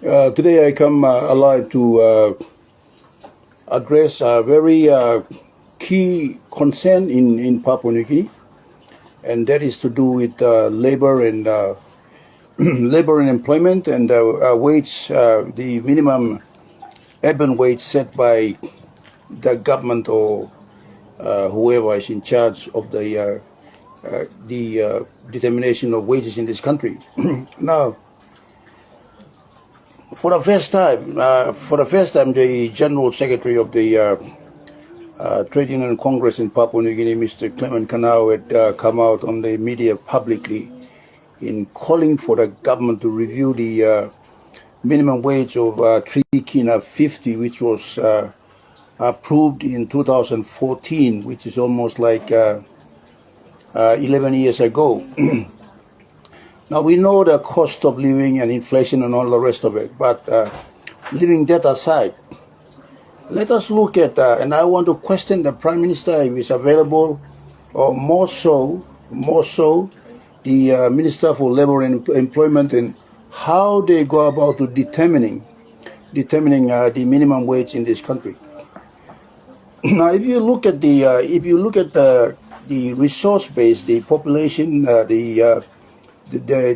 Today I come alive to address a very key concern in Papua New Guinea, and that is to do with labor and labor and employment and wage, the minimum urban wage set by the government or whoever is in charge of the determination of wages in this country. Now, for the first time, the General Secretary of the Trade Union Congress in Papua New Guinea, Mr. Clement Kanau, had come out on the media publicly in calling for the government to review the minimum wage of 3 kina 50, which was approved in 2014, which is almost like 11 years ago. Now, we know the cost of living and inflation and all the rest of it, but leaving that aside, let us look at, and I want to question the Prime Minister if he's available, or more so, the Minister for Labor and Employment, and how they go about to determining the minimum wage in this country. Now, if you look at the resource base, the population, the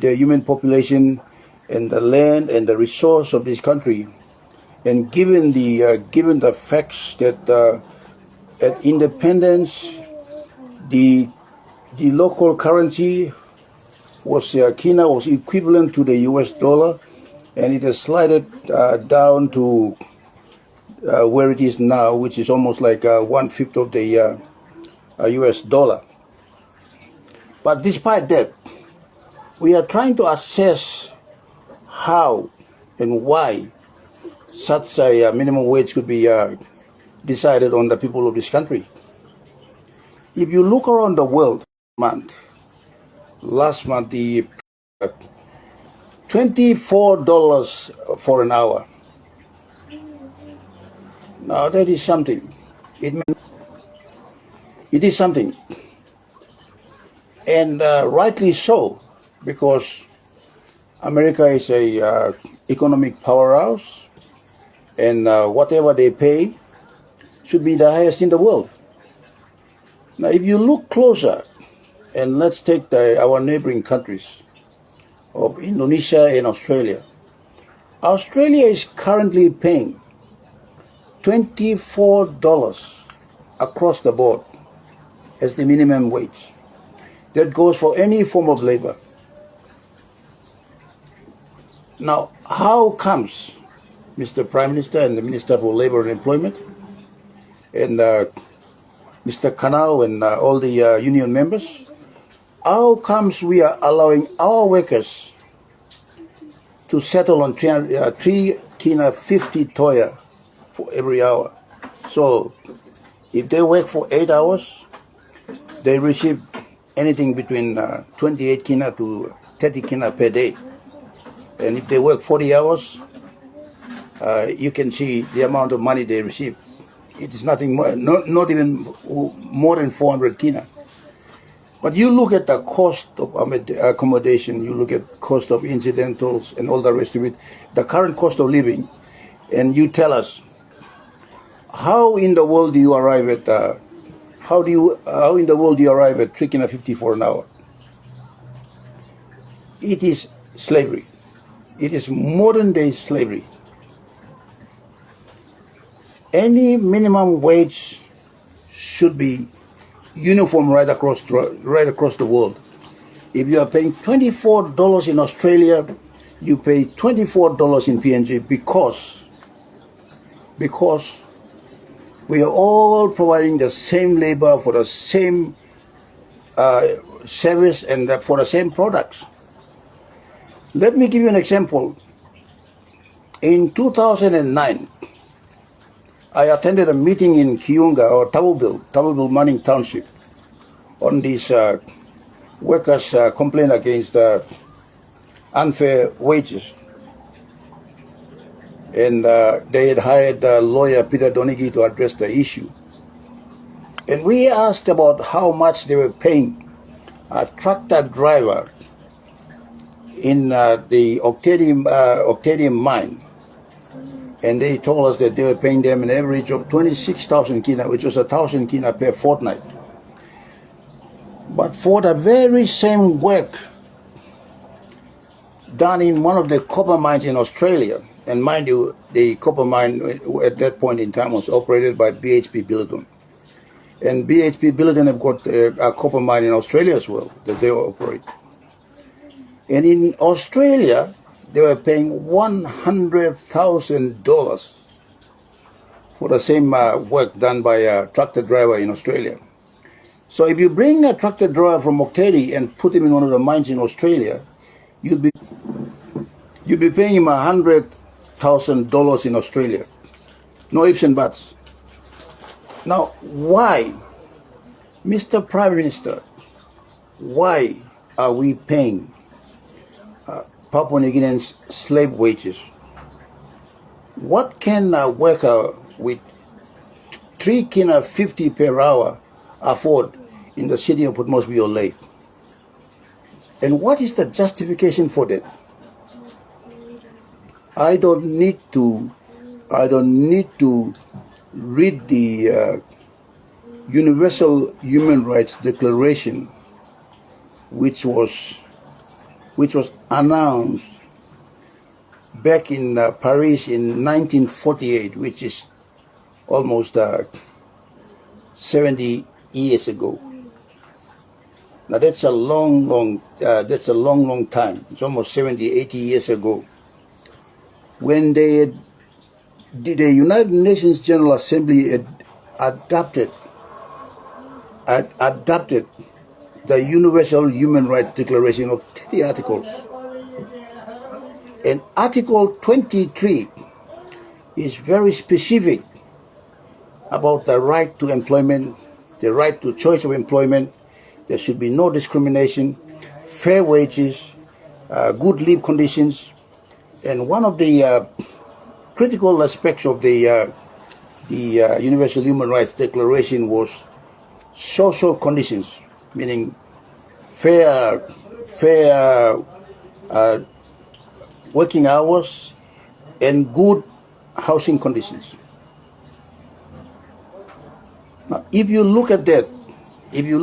human population, and the land and the resource of this country, and given the facts that at independence, the local currency was kina was equivalent to the U.S. dollar, and it has slided down to where it is now, which is almost like 1/5 of the U.S. dollar. But despite that, we are trying to assess how and why such a minimum wage could be decided on the people of this country. If you look around the world, last month, the $24 for an hour. Now that is something. It is something, and rightly so, because America is a economic powerhouse, and whatever they pay should be the highest in the world. Now, if you look closer, and let's take our neighboring countries of Indonesia and Australia. Australia is currently paying $24 across the board as the minimum wage. That goes for any form of labor. Now, how comes Mr. Prime Minister and the Minister for Labor and Employment and Mr. Kanau and all the union members, how comes we are allowing our workers to settle on 3 kina 50 toya for every hour? So if they work for 8 hours, they receive anything between 28 kina to 30 kina per day. And if they work 40 hours, you can see the amount of money they receive. It is nothing more, not even more than 400 kina. But you look at the cost of accommodation, you look at cost of incidentals and all the rest of it, the current cost of living, and you tell us, how in the world do you arrive at how in the world do you arrive at 3 kina 50 for an hour? It is slavery. It is modern day slavery. Any minimum wage should be uniform right across the world. If you are paying $24 in Australia, you pay $24 in PNG because we are all providing the same labor for the same service and for the same products. Let me give you an example. In 2009, I attended a meeting in Kiunga or Tabubil Manning Township on these workers' complaint against unfair wages. And they had hired lawyer Peter Donigi to address the issue. And we asked about how much they were paying a tractor driver in the Octadium mine, and they told us that they were paying them an average of 26,000 kina, which was 1,000 kina per fortnight. But for the very same work done in one of the copper mines in Australia, and mind you, the copper mine at that point in time was operated by BHP Billiton. And BHP Billiton have got a copper mine in Australia as well that they operate. And in Australia, they were paying $100,000 for the same work done by a tractor driver in Australia. So if you bring a tractor driver from Octady and put him in one of the mines in Australia, you'd be paying him $100,000 in Australia. No ifs and buts. Now, why, Mr. Prime Minister, why are we paying Papua New Guineans slave wages? What can a worker with 3 kina 50 per hour afford in the city of Port Moresby or Lake? And what is the justification for that? I don't need to read the Universal Human Rights Declaration, which was announced back in Paris in 1948, which is almost 70 years ago. Now that's a long time. It's almost 70, 80 years ago. When the United Nations General Assembly adopted the Universal Human Rights Declaration of 30 articles. And Article 23 is very specific about the right to employment, the right to choice of employment. There should be no discrimination, fair wages, good leave conditions. And one of the critical aspects of the Universal Human Rights Declaration was social conditions, meaning fair working hours and good housing conditions. Now, if you look at that, if you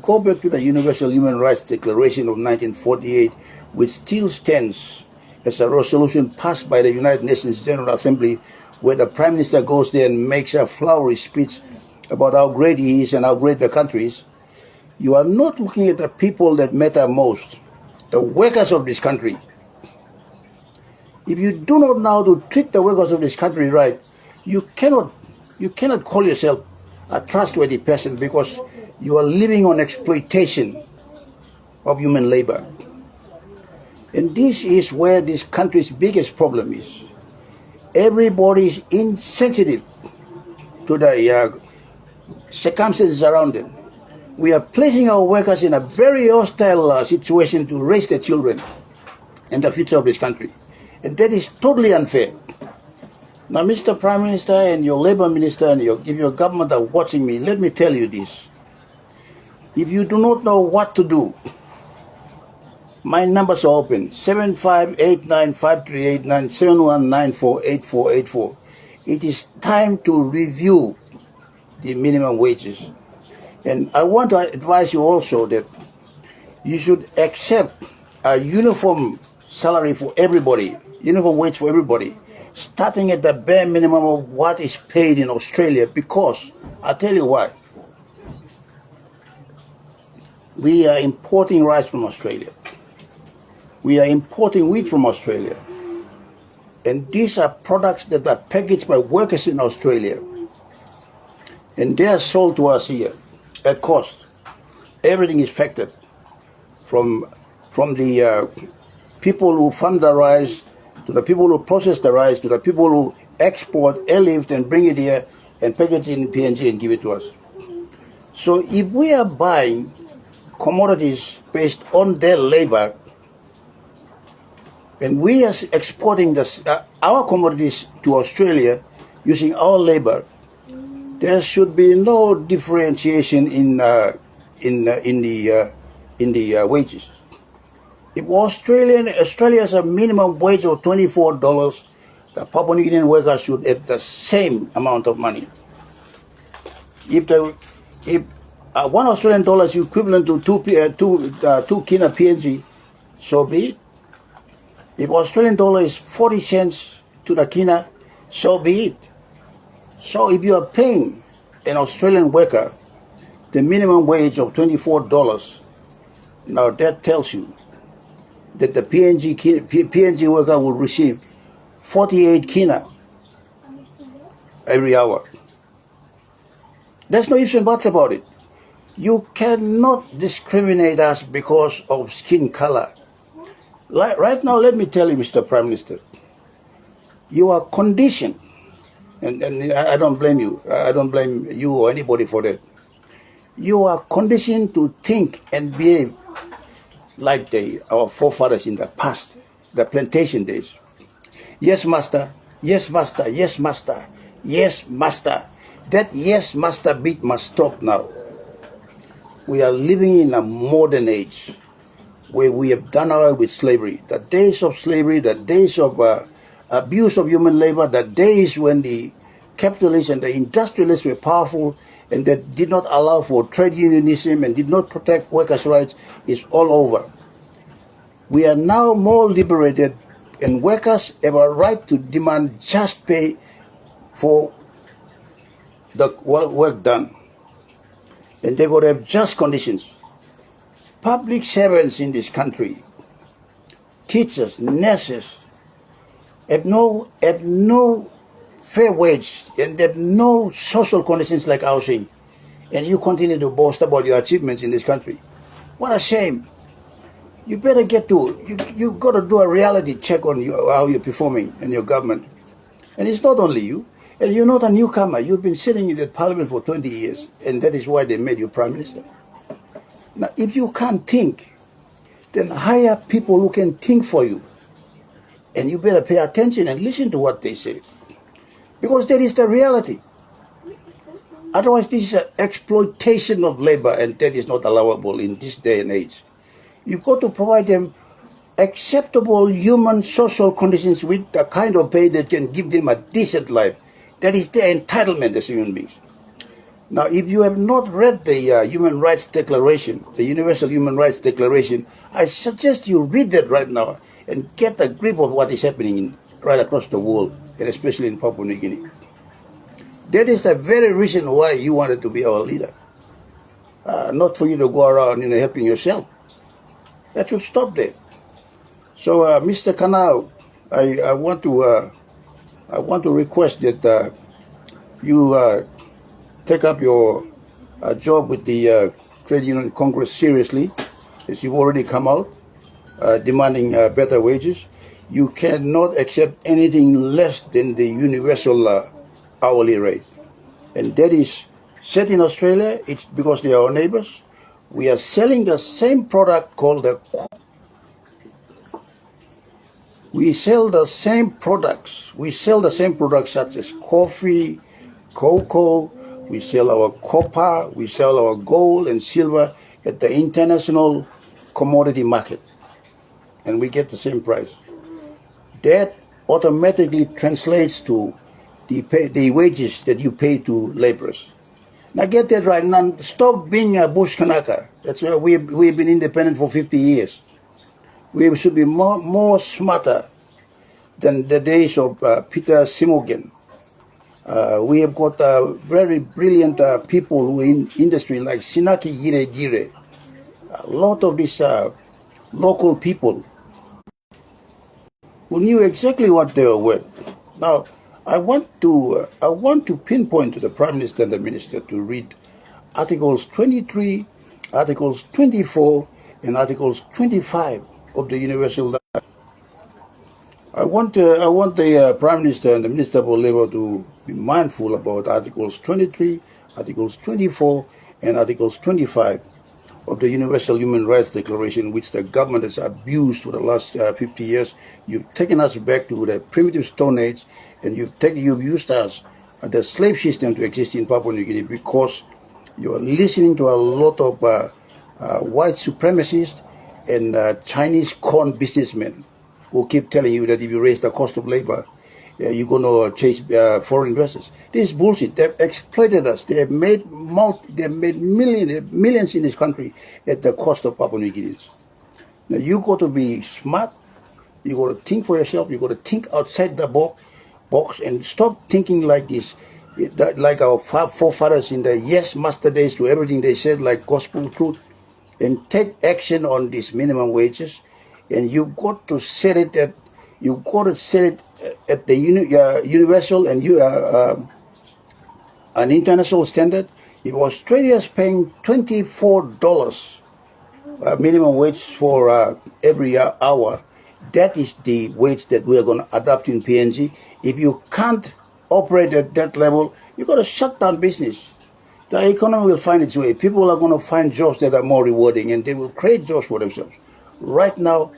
go back to the Universal Human Rights Declaration of 1948, which still stands as a resolution passed by the United Nations General Assembly, where the Prime Minister goes there and makes a flowery speech about how great he is and how great the country is, you are not looking at the people that matter most, the workers of this country. If you do not know how to treat the workers of this country right, you cannot call yourself a trustworthy person, because you are living on exploitation of human labor. And this is where this country's biggest problem is. Everybody is insensitive to the circumstances around them. We are placing our workers in a very hostile situation to raise their children and the future of this country. And that is totally unfair. Now, Mr. Prime Minister and your Labour Minister and if your government are watching me, let me tell you this. If you do not know what to do, my numbers are open, 7589538971948484. It is time to review the minimum wages. And I want to advise you also that you should accept a uniform salary for everybody, uniform wage for everybody, starting at the bare minimum of what is paid in Australia, because I'll tell you why. We are importing rice from Australia. We are importing wheat from Australia. And these are products that are packaged by workers in Australia. And they are sold to us here at cost. Everything is factored. From the people who farm the rice, to the people who process the rice, to the people who export, airlift and bring it here and package it in PNG and give it to us. So if we are buying commodities based on their labor, and we are exporting our commodities to Australia using our labor, there should be no differentiation in the wages. If Australia has a minimum wage of $24, the Papua New Guinean workers should have the same amount of money. If one Australian dollar is equivalent to two kina PNG, so be it. If Australian dollar is 40 cents to the kina, so be it. So if you are paying an Australian worker the minimum wage of $24, now that tells you that the PNG worker will receive 48 kina every hour. There's no ifs and buts about it. You cannot discriminate us because of skin color. Right now, let me tell you, Mr. Prime Minister, you are conditioned, and I don't blame you. I don't blame you or anybody for that. You are conditioned to think and behave like our forefathers in the past, the plantation days. Yes, master. Yes, master. Yes, master. Yes, master. That yes, master beat must stop now. We are living in a modern age where we have done away with slavery. The days of slavery, the days of abuse of human labor, the days when the capitalists and the industrialists were powerful and that did not allow for trade unionism and did not protect workers' rights is all over. We are now more liberated, and workers have a right to demand just pay for the work done. And they got to have just conditions. Public servants in this country, teachers, nurses, have no fair wage and have no social conditions like housing. And you continue to boast about your achievements in this country. What a shame. You better you got to do a reality check on how you're performing in your government. And it's not only you. And you're not a newcomer. You've been sitting in the parliament for 20 years. And that is why they made you prime minister. Now, if you can't think, then hire people who can think for you. And you better pay attention and listen to what they say. Because that is the reality. Otherwise, this is an exploitation of labor, and that is not allowable in this day and age. You've got to provide them acceptable human social conditions with the kind of pay that can give them a decent life. That is their entitlement as human beings. Now, if you have not read the Human Rights Declaration, the Universal Human Rights Declaration, I suggest you read that right now and get a grip of what is happening right across the world, and especially in Papua New Guinea. That is the very reason why you wanted to be our leader. Not for you to go around helping yourself. That should stop there. So, Mr. Kanau, I want to request that you take up your job with the Trade Union Congress seriously, as you've already come out demanding better wages. You cannot accept anything less than the universal hourly rate. And that is set in Australia. It's because they are our neighbors. We are selling the same product called we sell the same products. We sell the same products such as coffee, cocoa. We sell our copper. We sell our gold and silver at the international commodity market. And we get the same price. That automatically translates to the wages that you pay to laborers. Now get that right. Now stop being a bush Kanaka. That's why we've been independent for 50 years. We should be more smarter than the days of Peter Simogen. We have got very brilliant people who in industry like Sinaki Gire. A lot of these local people who knew exactly what they were worth. Now, I want to pinpoint to the Prime Minister and the Minister to read Articles 23, Articles 24, and Articles 25 of the Universal. I want the Prime Minister and the Minister for Labour to be mindful about Articles 23, Articles 24, and Articles 25 of the Universal Human Rights Declaration, which the government has abused for the last 50 years. You've taken us back to the primitive Stone Age, and you've used us the slave system to exist in Papua New Guinea because you are listening to a lot of white supremacists and Chinese corn businessmen who keep telling you that if you raise the cost of labor, you're going to chase foreign investors. This is bullshit. They've exploited us. They have made millions in this country at the cost of Papua New Guineans. Now you got to be smart. You got to think for yourself. You got to think outside the box and stop thinking like this, like our forefathers in the yes master days to everything they said like gospel truth, and take action on these minimum wages. And you got to set it at the universal and an international standard. If Australia is paying $24 minimum wage for every hour, that is the wage that we are going to adopt in PNG. If you can't operate at that level, you got to shut down business. The economy will find its way. People are going to find jobs that are more rewarding, and they will create jobs for themselves. Right now,